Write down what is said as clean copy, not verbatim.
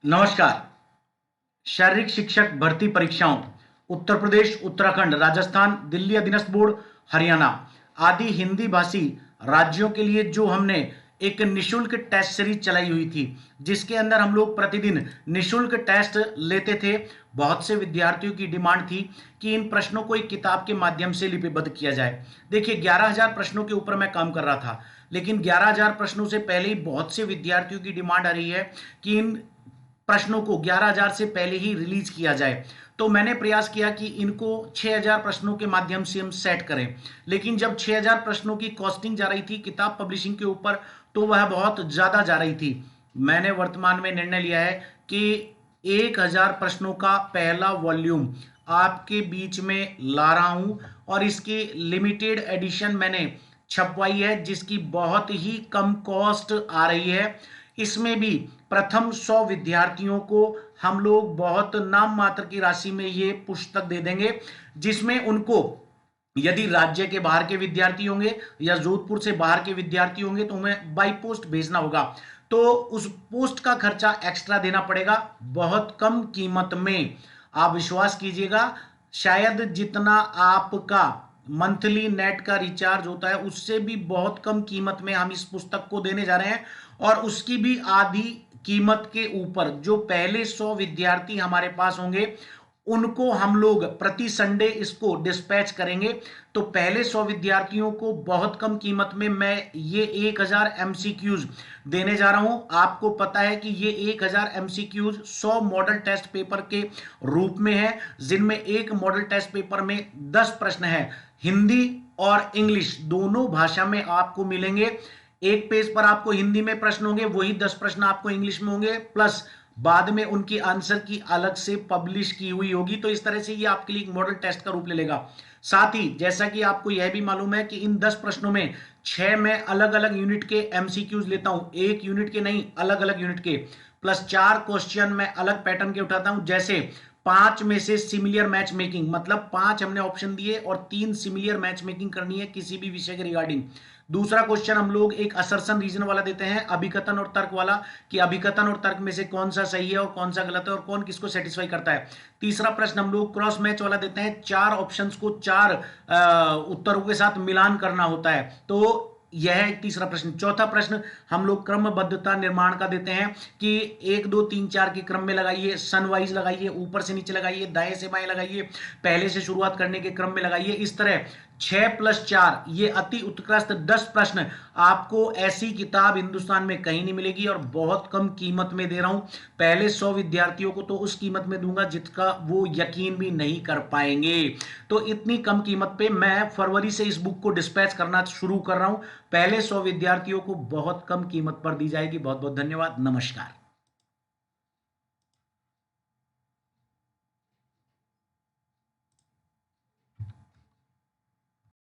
नमस्कार। शारीरिक शिक्षक भर्ती परीक्षाओं उत्तर प्रदेश, उत्तराखंड, राजस्थान, दिल्ली अधीनस्थ बोर्ड, हरियाणा आदि हिंदी भाषी राज्यों के लिए जो हमने एक निशुल्क टेस्ट सीरीज चलाई हुई थी, जिसके अंदर हम लोग प्रतिदिन निशुल्क टेस्ट लेते थे। बहुत से विद्यार्थियों की डिमांड थी कि इन प्रश्नों को एक किताब के माध्यम से लिपिबद्ध किया जाए। देखिए, 11,000 प्रश्नों के ऊपर मैं काम कर रहा था, लेकिन 11,000 प्रश्नों से पहले ही बहुत से विद्यार्थियों की डिमांड आ रही है कि इन प्रश्नों को 11,000 से पहले ही रिलीज किया जाए। तो मैंने प्रयास किया कि इनको 6,000 प्रश्नों के माध्यम से हम सेट करें। लेकिन जब 6,000 प्रश्नों की कॉस्टिंग जा रही थी किताब पब्लिशिंग के ऊपर, तो वह बहुत ज्यादा जा रही थी। मैंने वर्तमान में निर्णय लिया है कि 1,000 प्रश्नों का पहला वॉल्यूम आपके बीच में ला रहा हूं, और इसकी लिमिटेड एडिशन मैंने छपवाई है, जिसकी बहुत ही कम कॉस्ट आ रही है। इसमें भी प्रथम 100 विद्यार्थियों को हम लोग बहुत नाम मात्र की राशि में ये पुस्तक दे देंगे, जिसमें उनको यदि राज्य के बाहर के विद्यार्थी होंगे या जोधपुर से बाहर के विद्यार्थी होंगे तो उन्हें बाई पोस्ट भेजना होगा, तो उस पोस्ट का खर्चा एक्स्ट्रा देना पड़ेगा बहुत कम कीमत में। आप विश्वास कीजिएगा, शायद जितना आपका मंथली नेट का रिचार्ज होता है उससे भी बहुत कम कीमत में हम इस पुस्तक को देने जा रहे हैं। और उसकी भी आधी कीमत के ऊपर जो पहले 100 विद्यार्थी हमारे पास होंगे उनको हम लोग प्रति संडे इसको डिस्पैच करेंगे। तो पहले 100 विद्यार्थियों को बहुत कम कीमत में मैं ये 1,000 एमसीक्यूज देने जा रहा हूं। आपको पता है कि ये 1,000 एमसीक्यूज 100 मॉडल टेस्ट पेपर के रूप में है, जिनमें एक मॉडल टेस्ट पेपर में 10 प्रश्न है। हिंदी और इंग्लिश दोनों भाषा में आपको मिलेंगे। एक पेज पर आपको हिंदी में प्रश्न होंगे, वही 10 प्रश्न आपको इंग्लिश में होंगे, प्लस बाद में उनकी आंसर की अलग से पब्लिश की हुई होगी। तो इस तरह से ये आपके लिए एक मॉडल टेस्ट का रूप ले लेगा। साथ ही जैसा कि आपको यह भी मालूम है कि इन 10 प्रश्नों में 6 मैं अलग अलग यूनिट के एमसीक्यूज लेता हूं, एक यूनिट के नहीं, अलग अलग यूनिट के, प्लस 4 क्वेश्चन मैं अलग पैटर्न के उठाता हूं। जैसे 5 में से सिमिलियर मैच मेकिंग, मतलब 5 हमने ऑप्शन दिए और 3 सिमिलियर मैच मेकिंग करनी है किसी भी विषय के रिगार्डिंग। दूसरा क्वेश्चन हम लोग एक असर्शन रीजन वाला देते हैं, अभिकथन और तर्क वाला, कि अभिकथन और तर्क में से कौन सा सही है और कौन सा गलत है और कौन किसको सेटिस्फाई करता है। तीसरा प्रश्न हम लोग क्रॉस मैच वाला देते हैं, 4 ऑप्शंस को 4 उत्तरों के साथ मिलान करना होता है। तो यह एक तीसरा प्रश्न। चौथा प्रश्न हम लोग क्रमबद्धता निर्माण का देते हैं कि 1 2 3 4 के क्रम में लगाइए, सन वाइज लगाइए, ऊपर से नीचे लगाइए, दाएं से बाएं लगाइए, पहले से शुरुआत करने के क्रम में लगाइए। इस तरह 6 + 4 ये अति उत्कृष्ट 10 प्रश्न आपको ऐसी किताब हिंदुस्तान में कहीं नहीं मिलेगी, और बहुत कम कीमत में दे रहा हूं। पहले 100 विद्यार्थियों को तो उस कीमत में दूंगा जिसका वो यकीन भी नहीं कर पाएंगे। तो इतनी कम कीमत पे मैं फरवरी से इस बुक को डिस्पैच करना शुरू कर रहा हूं। पहले 100 विद्यार्थियों को बहुत कम कीमत पर दी जाएगी। बहुत बहुत धन्यवाद। नमस्कार।